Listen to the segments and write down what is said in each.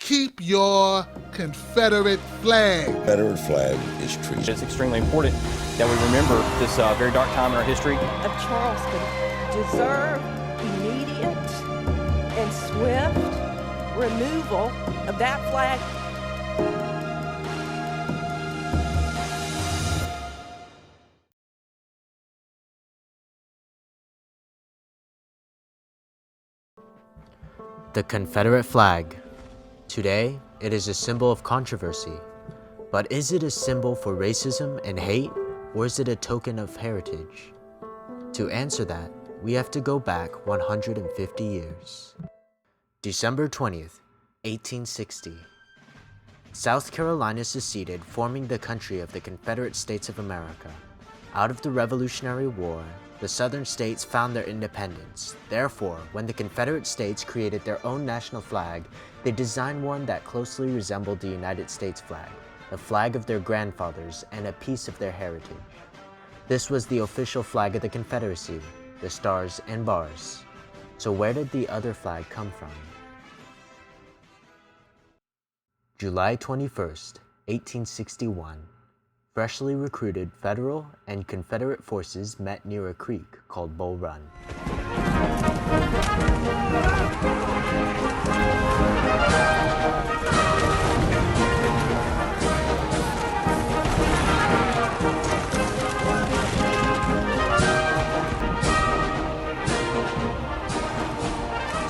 keep your Confederate flag. Confederate flag is treason. It's extremely important that we remember this very dark time in our history. Of Charleston deserve immediate and swift removal of that flag. The Confederate flag. Today, it is a symbol of controversy. But is it a symbol for racism and hate, or is it a token of heritage? To answer that, we have to go back 150 years. December 20th, 1860. South Carolina seceded, forming the country of the Confederate States of America. Out of the Revolutionary War, the Southern states found their independence. Therefore, when the Confederate States created their own national flag, they designed one that closely resembled the United States flag, the flag of their grandfathers and a piece of their heritage. This was the official flag of the Confederacy, the stars and bars. So where did the other flag come from? July 21st, 1861. Freshly recruited Federal and Confederate forces met near a creek called Bull Run.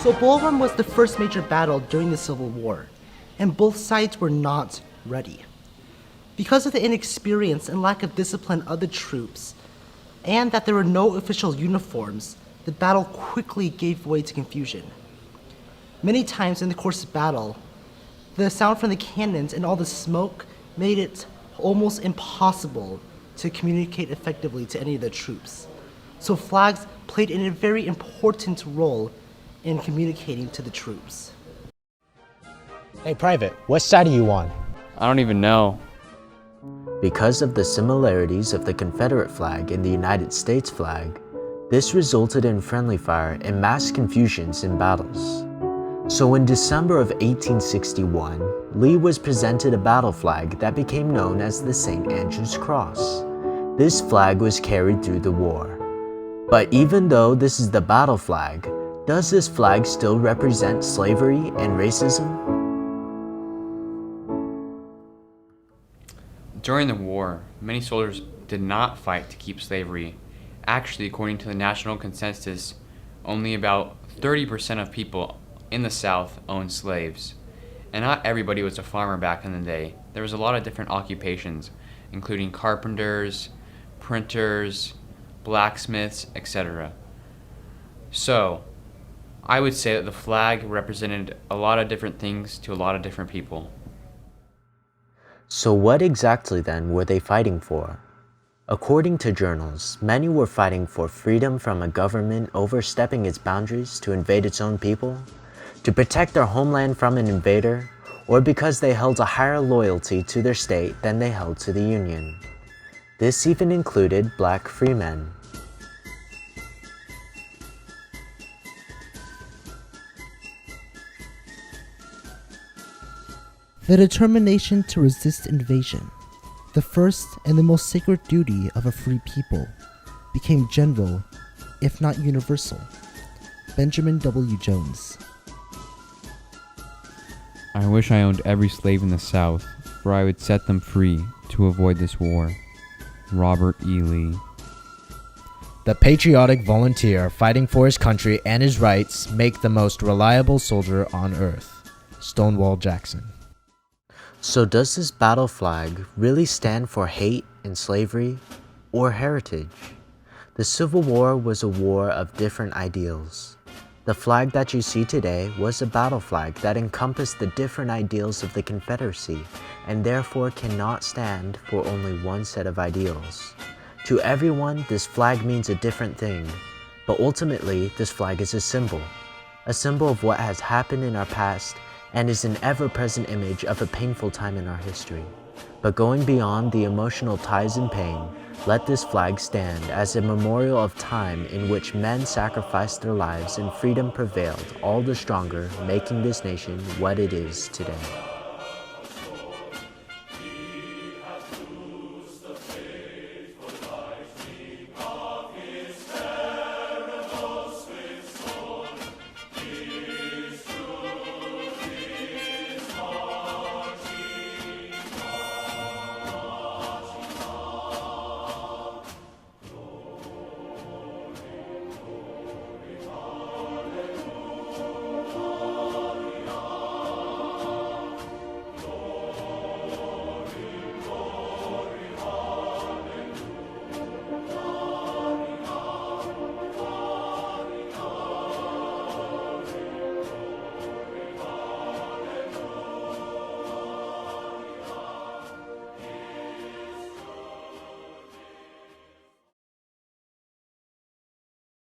So Bull Run was the first major battle during the Civil War, and both sides were not ready. Because of the inexperience and lack of discipline of the troops, and that there were no official uniforms, the battle quickly gave way to confusion. Many times in the course of battle, the sound from the cannons and all the smoke made it almost impossible to communicate effectively to any of the troops. So flags played a very important role in communicating to the troops. Hey, Private, what side are you on? I don't even know. Because of the similarities of the Confederate flag and the United States flag, this resulted in friendly fire and mass confusions in battles. So in December of 1861, Lee was presented a battle flag that became known as the St. Andrew's Cross. This flag was carried through the war. But even though this is the battle flag, does this flag still represent slavery and racism? During the war, many soldiers did not fight to keep slavery. Actually, according to the national consensus, only about 30% of people in the South owned slaves. And not everybody was a farmer back in the day. There was a lot of different occupations, including carpenters, printers, blacksmiths, etc. So, I would say that the flag represented a lot of different things to a lot of different people. So what exactly then were they fighting for? According to journals, many were fighting for freedom from a government overstepping its boundaries to invade its own people, to protect their homeland from an invader, or because they held a higher loyalty to their state than they held to the Union. This even included black freemen. The determination to resist invasion, the first and the most sacred duty of a free people, became general, if not universal. Benjamin W. Jones. I wish I owned every slave in the South, for I would set them free to avoid this war. Robert E. Lee. The patriotic volunteer fighting for his country and his rights make the most reliable soldier on earth. Stonewall Jackson. So does this battle flag really stand for hate and slavery, or heritage? The Civil War was a war of different ideals. The flag that you see today was a battle flag that encompassed the different ideals of the Confederacy, and therefore cannot stand for only one set of ideals. To everyone, this flag means a different thing, but ultimately, this flag is a symbol of what has happened in our past and is an ever-present image of a painful time in our history. But going beyond the emotional ties and pain, let this flag stand as a memorial of time in which men sacrificed their lives and freedom prevailed all the stronger, making this nation what it is today.